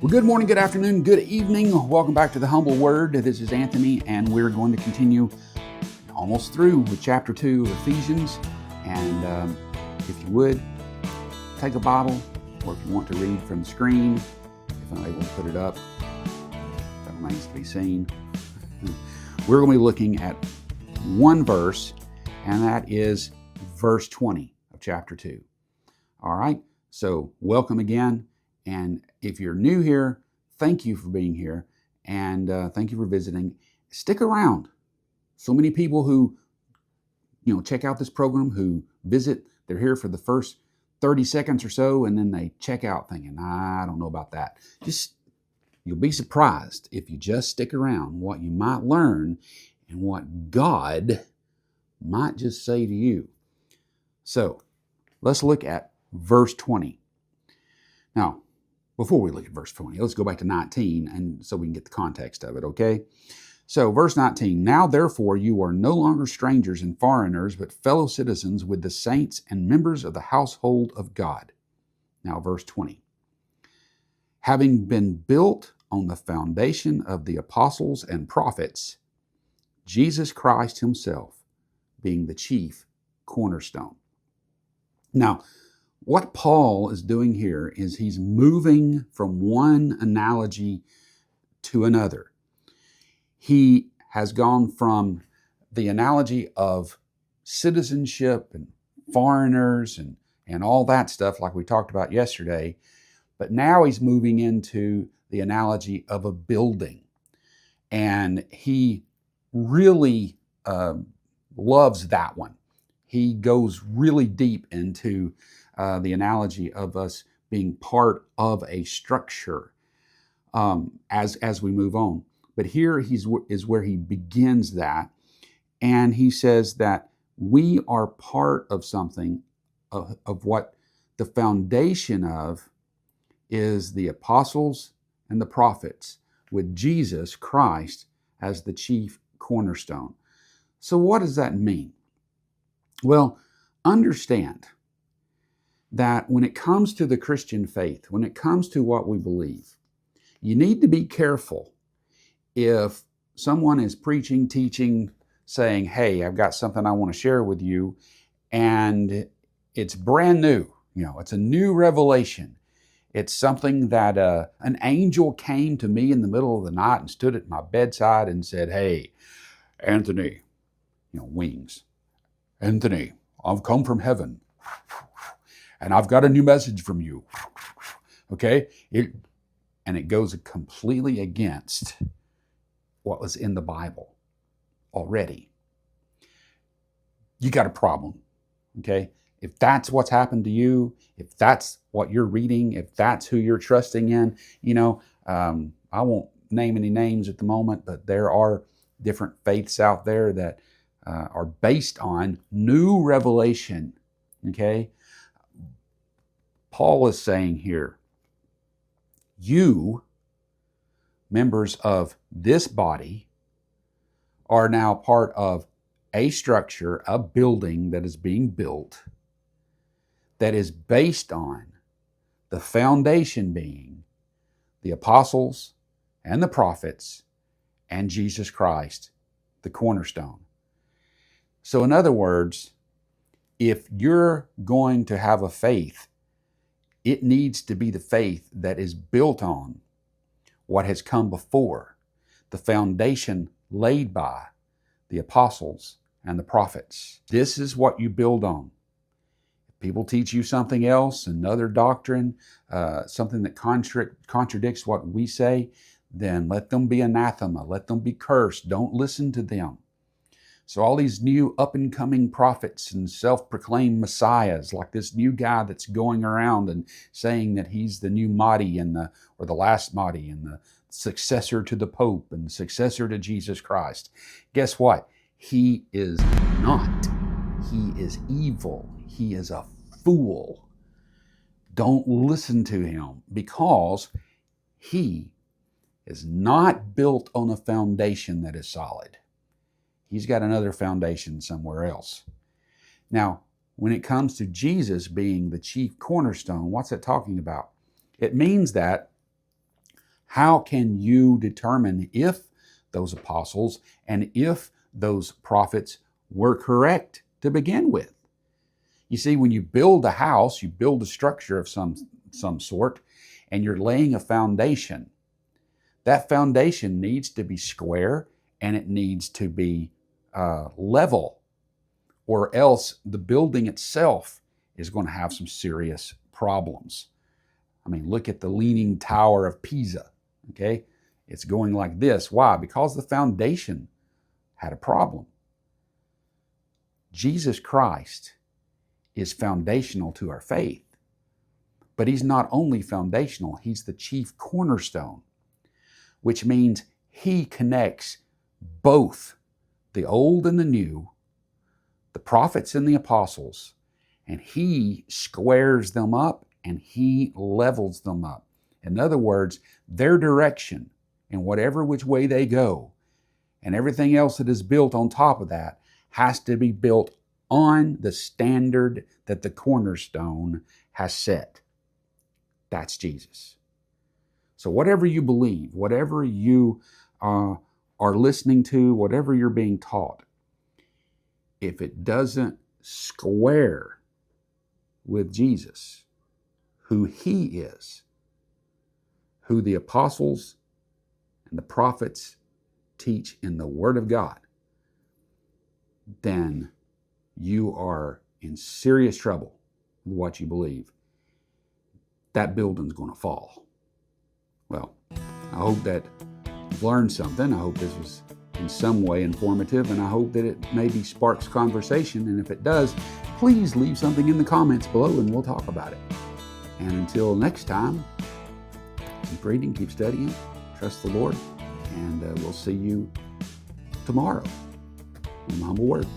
Well, good morning, good afternoon, good evening. Welcome back to the Humble Word. This is Anthony, and we're going to continue almost through with chapter 2 of Ephesians. And if you would, take a Bible, or if you want to read from the screen, if I'm able to put it up, that remains to be seen. We're going to be looking at one verse, and that is verse 20 of chapter 2. All right, so welcome again. And if you're new here, thank you for being here, and thank you for visiting. Stick around. So many people who, check out this program, who visit, they're here for the first 30 seconds or so, and then they check out thinking, I don't know about that. You'll be surprised if you just stick around what you might learn and what God might just say to you. So let's look at verse 20. Now, before we look at verse 20, let's go back to 19, and so we can get the context of it, okay? So, verse 19, now therefore you are no longer strangers and foreigners, but fellow citizens with the saints and members of the household of God. Now, verse 20, having been built on the foundation of the apostles and prophets, Jesus Christ himself being the chief cornerstone. Now, what Paul is doing here is he's moving from one analogy to another. He has gone from the analogy of citizenship and foreigners and all that stuff like we talked about yesterday, but now he's moving into the analogy of a building. And he really loves that one. He goes really deep into the analogy of us being part of a structure as we move on. But here is where he begins that. And he says that we are part of something of what the foundation of is the apostles and the prophets, with Jesus Christ as the chief cornerstone. So what does that mean? Well, understand that when it comes to the Christian faith, when it comes to what we believe, you need to be careful if someone is preaching, teaching, saying, hey, I've got something I want to share with you, and it's brand new. It's a new revelation. It's something that an angel came to me in the middle of the night and stood at my bedside and said, hey, Anthony, wings, Anthony, I've come from heaven. And I've got a new message from you, okay? And it goes completely against what was in the Bible already. You got a problem, okay? If that's what's happened to you, if that's what you're reading, if that's who you're trusting in, I won't name any names at the moment, but there are different faiths out there that are based on new revelation, okay? Paul is saying here, you, members of this body, are now part of a structure, a building that is being built that is based on the foundation being the apostles and the prophets and Jesus Christ, the cornerstone. So in other words, if you're going to have a faith, it needs to be the faith that is built on what has come before, the foundation laid by the apostles and the prophets. This is what you build on. If people teach you something else, another doctrine, something that contradicts what we say, then let them be anathema, let them be cursed. Don't listen to them. So all these new up-and-coming prophets and self-proclaimed messiahs, like this new guy that's going around and saying that he's the new Mahdi or the last Mahdi and the successor to the Pope and the successor to Jesus Christ. Guess what? He is not. He is evil. He is a fool. Don't listen to him, because he is not built on a foundation that is solid. He's got another foundation somewhere else. Now, when it comes to Jesus being the chief cornerstone, what's that talking about? It means that How can you determine if those apostles and if those prophets were correct to begin with? You see, when you build a house, you build a structure of some sort, and you're laying a foundation. That foundation needs to be square and it needs to be level, or else the building itself is going to have some serious problems. I mean, look at the Leaning Tower of Pisa, okay? It's going like this. Why? Because the foundation had a problem. Jesus Christ is foundational to our faith, but he's not only foundational, he's the chief cornerstone, which means he connects both the old and the new, the prophets and the apostles, and he squares them up and he levels them up. In other words, their direction in whatever which way they go, and everything else that is built on top of that has to be built on the standard that the cornerstone has set. That's Jesus. So whatever you believe, whatever you are listening to, whatever you're being taught, if it doesn't square with Jesus, who he is, who the apostles and the prophets teach in the Word of God, then you are in serious trouble with what you believe. That building's going to fall. Well, I hope that you've learned something. I hope this was in some way informative, and I hope that it maybe sparks conversation. And if it does, please leave something in the comments below and we'll talk about it. And until next time, keep reading, keep studying, trust the Lord, and we'll see you tomorrow in the Humble Word.